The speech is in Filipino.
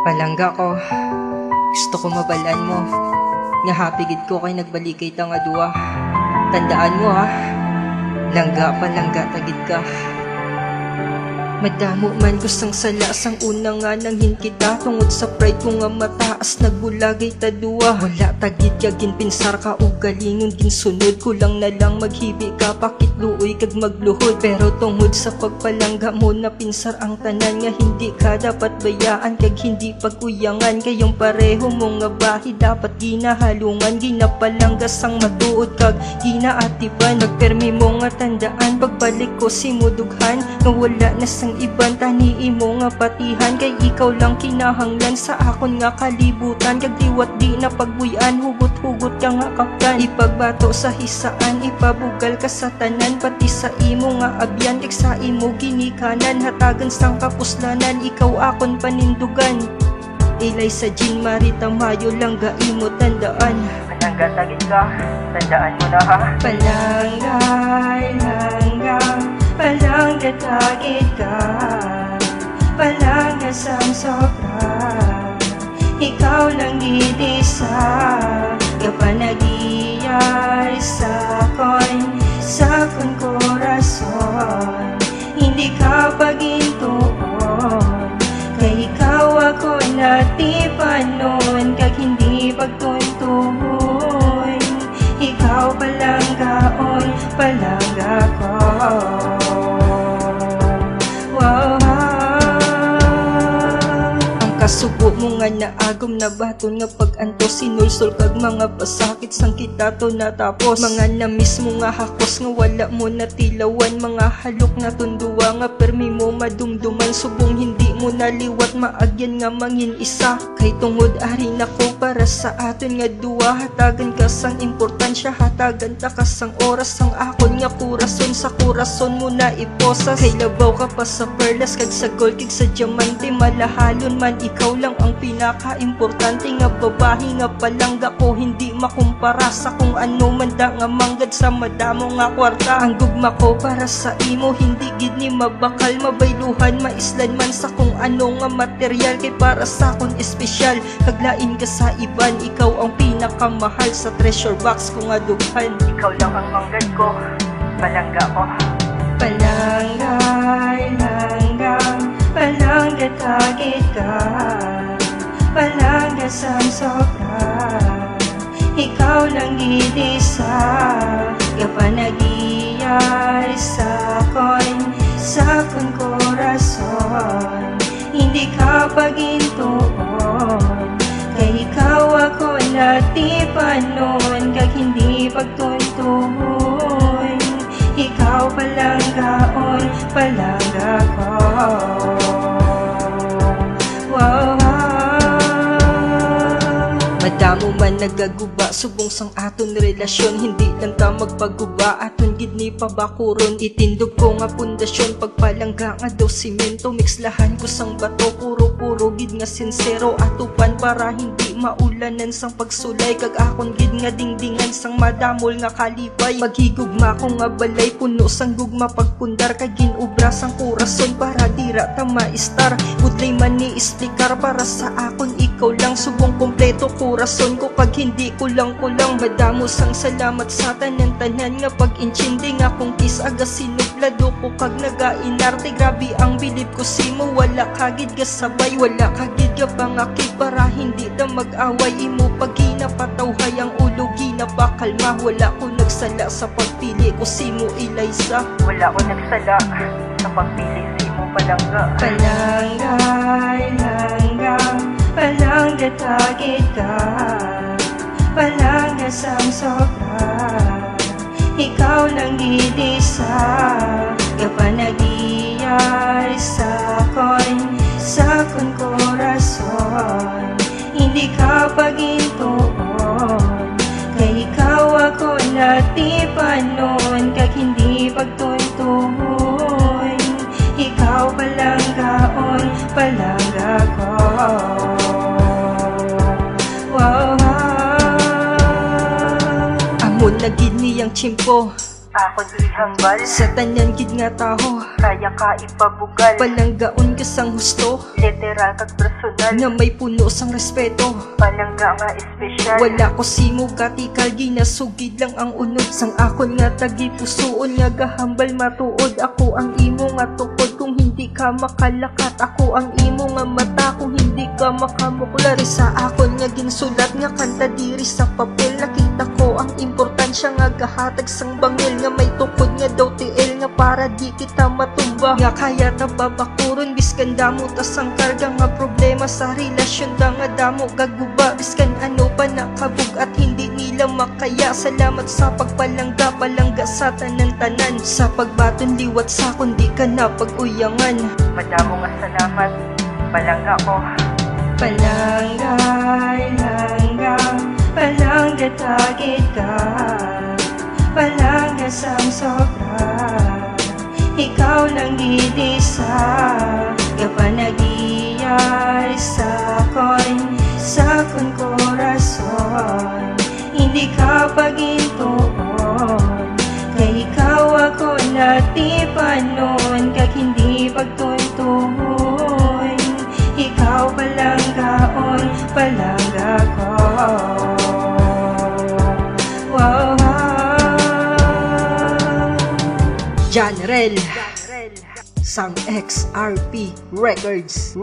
Palangga ko, gusto ko mabalaan mo. Nga hapigid ko kay nagbalikay ta nga duwa. Tandaan mo ha, langga palangga tagid ka. Madamo man gustang salas ang una nga nanghin kita. Tungod sa pride ko nga mataas nagbulagay ta duwa. Wala tagid ka ginpinsar ka o galingon ginsunod. Kulang na lang maghibi ka pakitluoy kag magluhod. Pero tungod sa pagpalangga mo na pinsar ang tanan. Nga hindi ka dapat bayaan kag hindi pagkuyangan. Kayong pareho mo nga bahi dapat ginahalungan. Ginapalanggas ang matuod kag ginaatipan. Magpermi mo nga tandaan pagbalik ko si mudughan. Nga wala na sang iban tanii mo nga patihan. Kay ikaw lang kinahanglan sa akon nga kalibutan. Kag liwat di na pagbuyan, hugot-hugot ka nga kapkan. Ipagbato sa hisaan, ipabugal ka sa tanan. Pati sa imo nga abyan, kag sa imo ginikanan. Hatagan sang kapuslanan, ikaw akon panindugan. Ilay sa Jean Marita Mayo lang imo tandaan. Palangga tagid ka, tandaan mo na ha. Palanggay, langga, palangga tagid ka. Palangga sang sobra, ikaw lang gidisa. Kapanagiyay sa kon korason. Hindi ka pagintuon, kay ikaw ako natipan noon. Kag hindi pagtuntuon, ikaw palanggaon, palangga ko. Kasubo mo nga naagom na baton nga pag-anto. Sinulsol kag mga pasakit sang kita to natapos. Mga namis mo nga hakos nga wala mo natilawan. Mga halok na tunduwa nga permi mo madumduman. Subong hindi mo naliwat maagyan nga mangin isa. Kay tungod ari nako para sa aton nga duwa. Hatagan ka sang importansya, hatagan ta ka sang oras. Sang akon nga kurason sa kurason mo na iposas. Kay labaw ka pa sa perlas kag sa gold kag sa diamante. Malahalon man ikaw lang ang pinaka-importante nga babahi nga palangga ko. Hindi makumpara sa kung ano man da nga manggad sa madamo nga kwarta. Ang gugma ko para sa imo hindi gid ni mabakal. Mabayluhan maislan man sa kung ano nga material. Kay para sa kon espesyal kaglain ka sa iban. Ikaw ang pinakamahal sa treasure box ko nga dughan. Ikaw lang ang manggad ko, palangga ko. Palanggay, langga, palangga tagid ka. Palangga sang sobra, ikaw lang gidisa. Kapanagiyay sa kon korason. Hindi ka pagintuon, kay ikaw ako natipan noon. Kag hindi pagtuntuon, ikaw palanggaon, palangga ko. Madamo man nagaguba, subong sang aton relasyon. Hindi lang ta magpaguba, aton gid ni pabakuron. Itindog ko nga pundasyon, pagpalangga nga daw simento. Mixlahan ko sang bato, puro gid nga sincero. Atupan para hindi maulanan sang pagsulay. Kag akon gid nga dingdingan sang madamol nga kalipay. Maghigugma ko nga balay, puno sang gugma pagpundar. Kag ginubra sang kurason para dira ta maistar. Budlay man ni isplikar para sa akon ikaw lang. Subong kompleto kurason ko kag hindi kulang. Madamo sang salamat sa tanan-tanan nga pag-inchindi nga kung kis aga sinublado ko kag nagainarte. Grabe ang bilib ko simo, wala kagid ga sabay. Wala kagid ga pangakit para hindi ta mag-away. Imo pag ginapatawhay ang ulo ginapakalma. Wala ko nagsala sa pagpili ko simo Eliza. Wala ko nagsala sa pagpili simo palangga. Palanggay, langga, palangga tagid ka. Palangga sang sobra, ikaw lang gidisa. Kapanagiyay sa kon korason. Hindi ka pagintuon, kay ikaw ako natipan noon. Kag hindi pagtuntuon, ikaw palanggaon, palangga ko. Amo na gid niyang tsimpo, akon ihambal sa tanan gid nga taho. kaya ka ipabugal. Palanggaon ka sang husto, literal kag personal, nga may puno sang respeto. Palangga nga espesyal, wala ko simo katikal, ginasugid lang ang unod. Sang akon nga tagipusoon, nga gahambal matuod. Ako ang imo nga tukod, kung hindi ka makalakat. Ako ang imo nga mata, kung hindi ka makamuklar. Sa akon nga ginsulat nga kanta diri sa papel, nakita ko ang importansya nga gahatag sang bangil, nga may tukod nga daw tiil, nga para di kita matumba. Nga kaya ta babakuron, biskan damo ta sang karga, nga problema sa relasyon da nga damo gaguba. Biskan ano pa nakabug at hindi nila makaya. Salamat sa pagpalangga, palangga sa tanan-tanan. Sa pagbaton liwat sa kundi ka na pag-uyangan. Madamo nga salamat, palangga ko. Palangga, langga, palangga tagit ka, palangga sang sobra. Ikaw lang gidisa, kapanagiyay sa kon, sa kon korason. Hindi ka pagintuon, kay ikaw ako natipanon, kag hindi pagtuntuon. Ikaw palanggaon, palangga ko. Wow. Janrel Sang XRP Records.